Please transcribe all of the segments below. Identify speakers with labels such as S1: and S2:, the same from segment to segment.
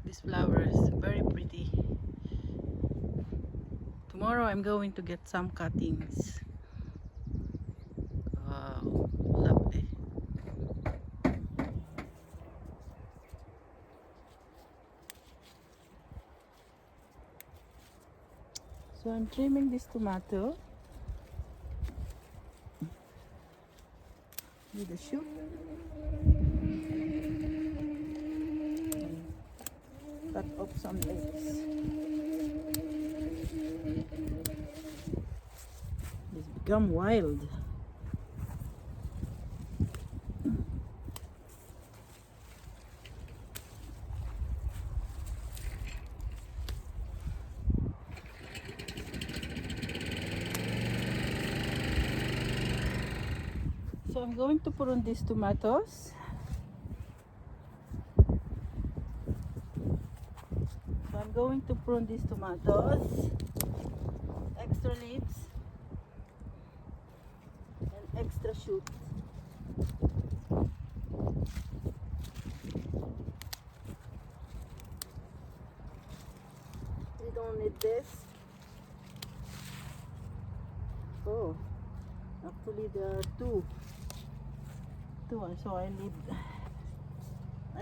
S1: These flowers, very pretty. Tomorrow I'm going to get some cuttings. Wow, lovely. So I'm trimming this tomato with the shoot. Cut off some leaves. It's become wild. So I'm going to put on these tomatoes. So I'm going to prune these tomatoes, extra leaves and extra shoots. We don't need this. Oh, actually there are two, so I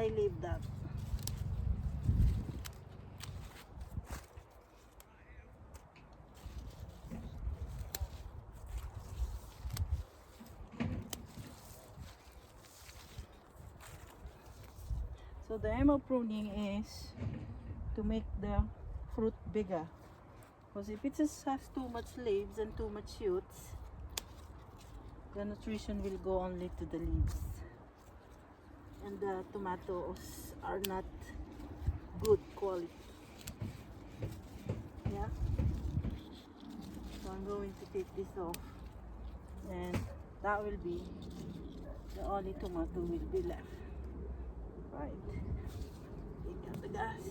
S1: leave that. So the aim of pruning is to make the fruit bigger. Because if it just has too much leaves and too much shoots, the nutrition will go only to the leaves. And the tomatoes are not good quality. Yeah. So I'm going to take this off. And that will be the only tomato will be left. Right. Take out the gas.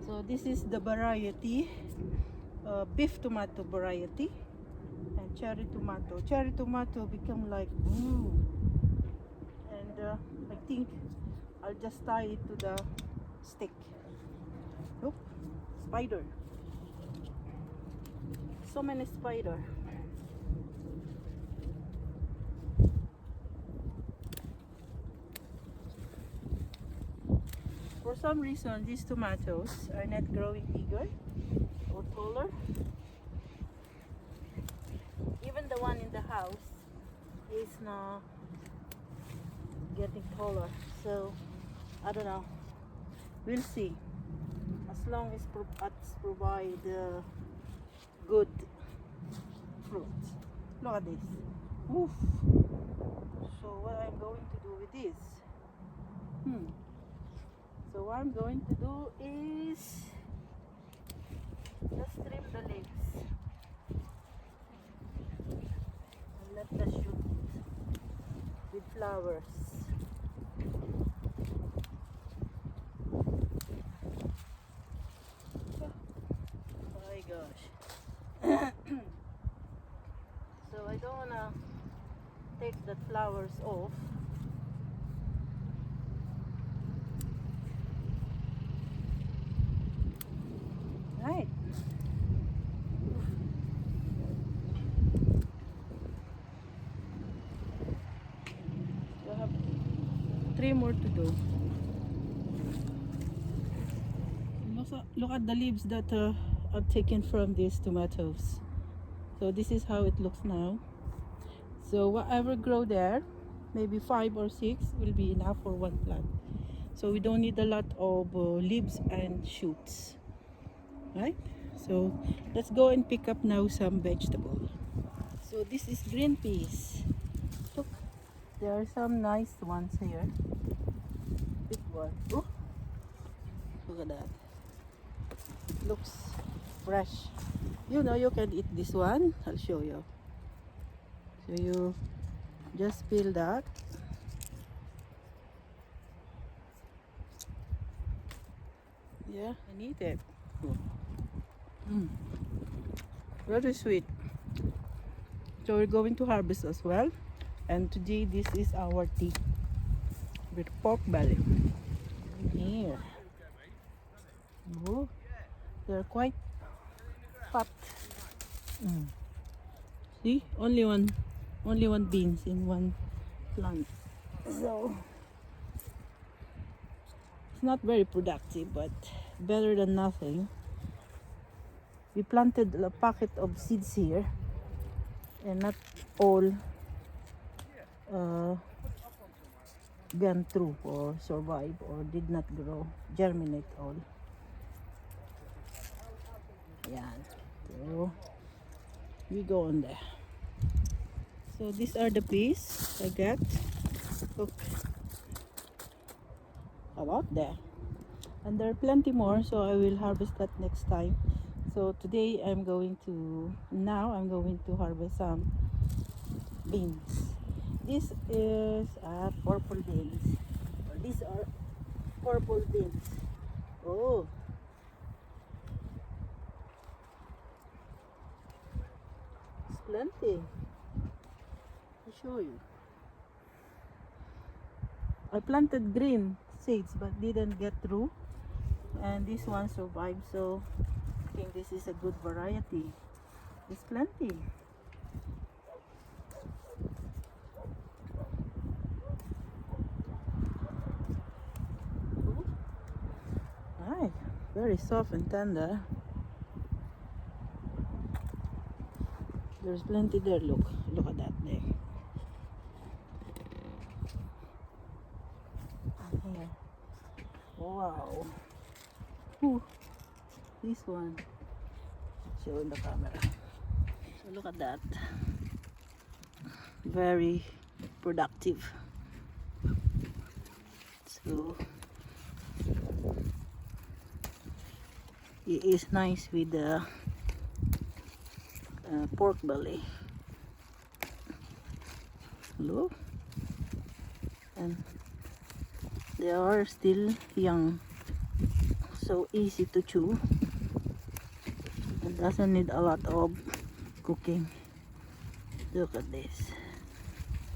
S1: So this is the variety, beef tomato variety, and cherry tomato. Cherry tomato become like blue, and I think I'll just tie it to the stick. Look, spider. So many spider. For some reason, these tomatoes are not growing bigger or taller. Even the one in the house is not getting taller. So, I don't know. We'll see. As long as it's provide good fruit. Look at this. Oof. So what I'm going to do with this? So what I'm going to do is just trim the leaves and let the shoot with flowers. Oh my gosh. So I don't wanna take the flowers off. Right. We have 3 more to do. Look at the leaves that I've taken from these tomatoes. So this is how it looks now. So whatever grow there, maybe 5 or 6 will be enough for one plant. So we don't need a lot of leaves and shoots. Right? So let's go and pick up now some vegetable. So this is green peas. Look, there are some nice ones here. Big one. Oh, look at that. It looks fresh. You know you can eat this one. I'll show you. So you just peel that. Yeah, and eat it. Very sweet. So we're going to harvest as well And today this is our tea with pork belly. Here. Oh, they're quite fat. Mm. See, only one beans in one plant. So it's not very productive, but better than nothing. We planted a packet of seeds here, and not all gone through or survive or did not grow, germinate all. Yeah, so we go on there. So these are the peas I got. Look, a lot there, and there are plenty more, so I will harvest that next time. So today I'm going to harvest some beans. This is purple beans. These are purple beans. Oh, it's plenty. I'll show you. I planted green seeds but didn't get through, and this one survived, so I think this is a good variety. There's plenty. Right, very soft and tender. There's plenty there. Look at that there. And here. Wow. Ooh, this one. Show in the camera. So look at that. Very productive. So it is nice with the pork belly. Look, and they are still young, so easy to chew. It doesn't need a lot of cooking. Look at this.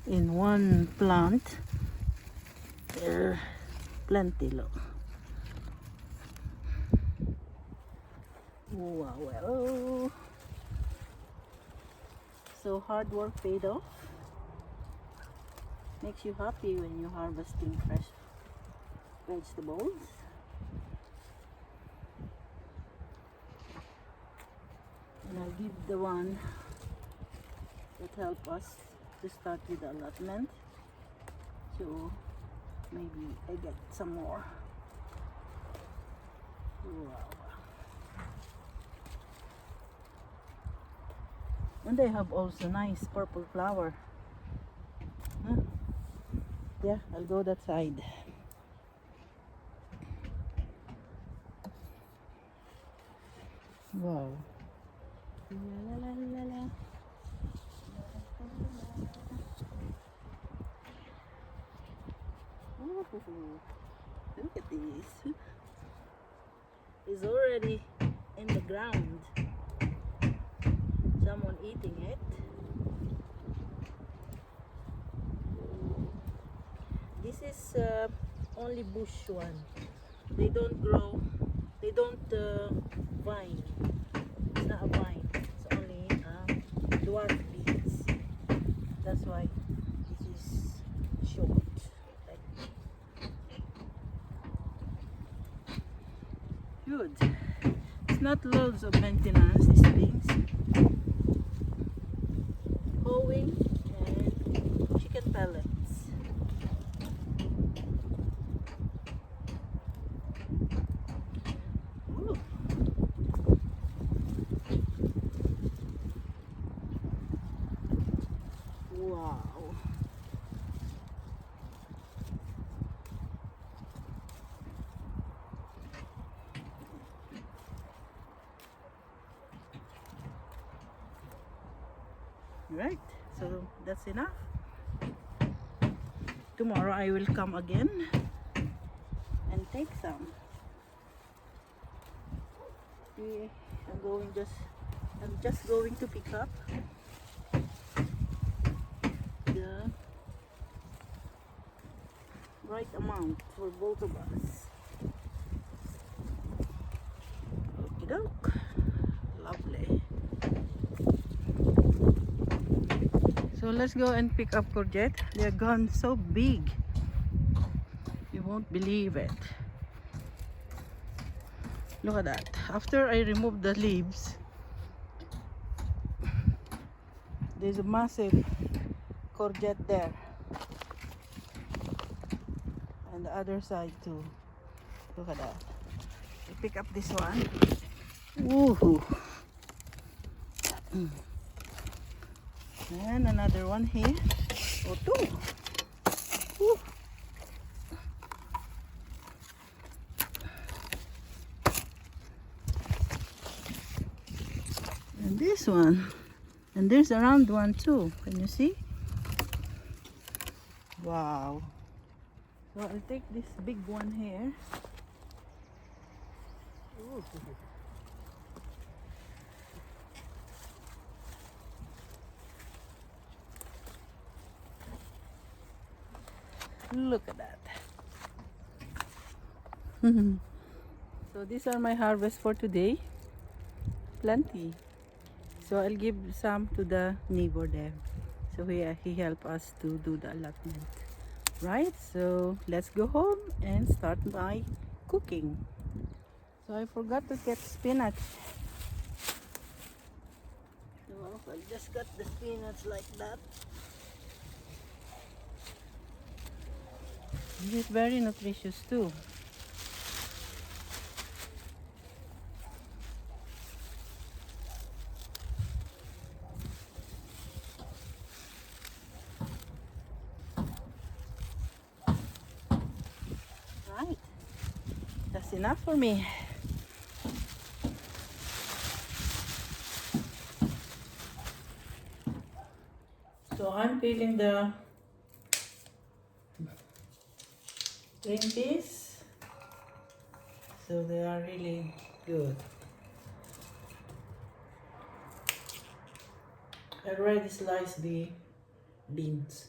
S1: In one plant there are plenty. Look. Wow, well, so hard work paid off. Makes you happy when you're harvesting fresh vegetables. And I'll give the one that help us to start with the allotment, so maybe I get some more. Wow. And they have also nice purple flower. Huh? Yeah, I'll go that side. Wow. La, la, la, la, la. Oh, look at this. It's already in the ground. Someone eating it. This is only bush one. They don't grow. They don't vine. It's not a vine. It's only dwarf beans. That's why this is short. Good. It's not loads of maintenance. These beans. Hoeing and chicken pellets. Ooh. Wow. Right, so that's enough. Tomorrow I will come again and take some. I'm just going to pick up the right amount for both of us. Okie doke. Lovely. So let's go and pick up courgette. They're gone so big. You won't believe it. Look at that. After I remove the leaves, there's a massive courgette there. And the other side too. Look at that. I pick up this one. Woohoo! And another one here. Oh, two. Woo. And this one. And there's a round one too. Can you see? Wow. So I'll take this big one here. Ooh. Look at that. So these are my harvest for today. Plenty. So I'll give some to the neighbor there. So he helped us to do the allotment. Right? So let's go home and start my cooking. So I forgot to get spinach. So I just got the spinach like that. This is very nutritious too. Right. That's enough for me. So I'm peeling the green peas. So they are really good. I already sliced the beans.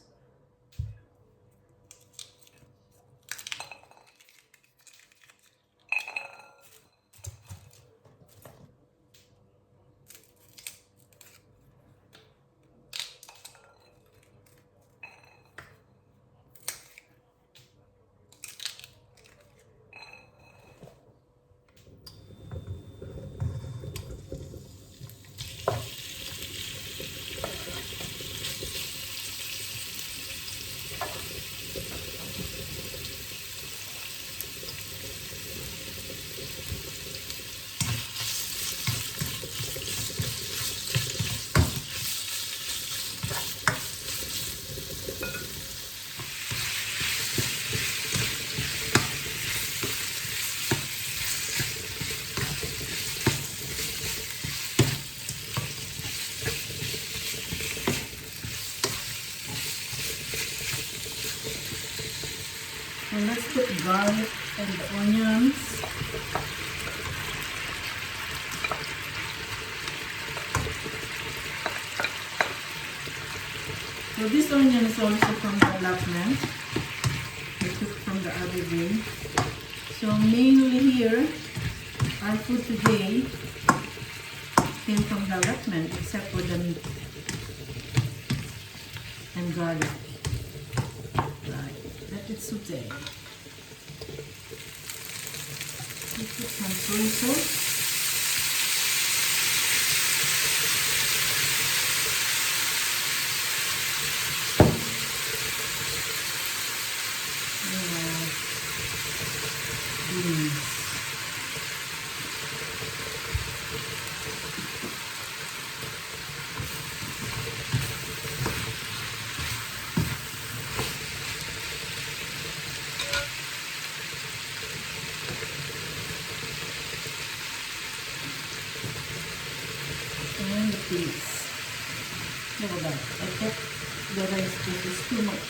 S1: And let's put garlic and the onions. So this onion is also from the allotment. I took from the other day. So mainly here, our food today came from the allotment except for the meat and garlic. Right, let it saute. We put some soy sauce. Beans. And the peas. Look at that. I kept the rice because it's too much.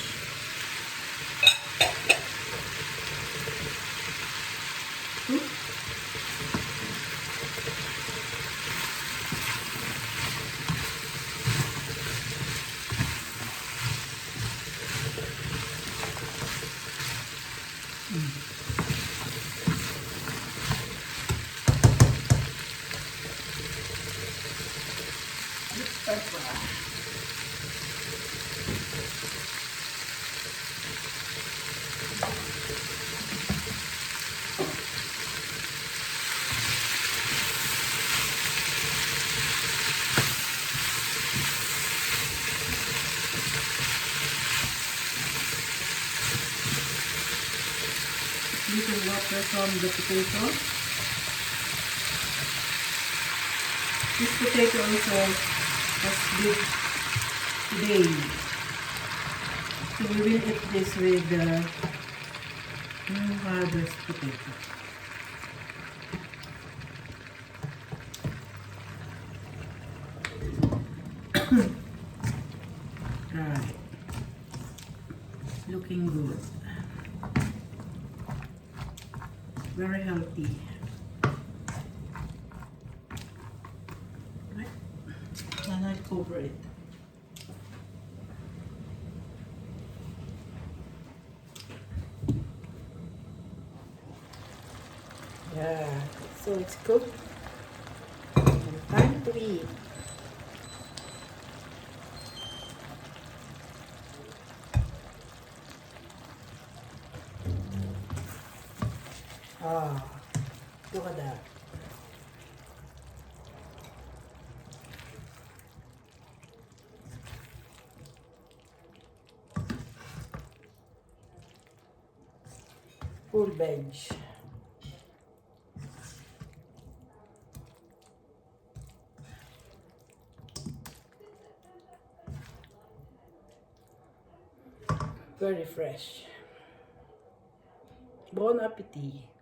S1: little water from the potato. This potato also has big today. So we will eat this with the new harvest potato. Right. Looking good. Very healthy. Right. And I cover it. Yeah, so it's cooked. And time to eat. Ah, look at that. Full veg. Very fresh. Bon appetit.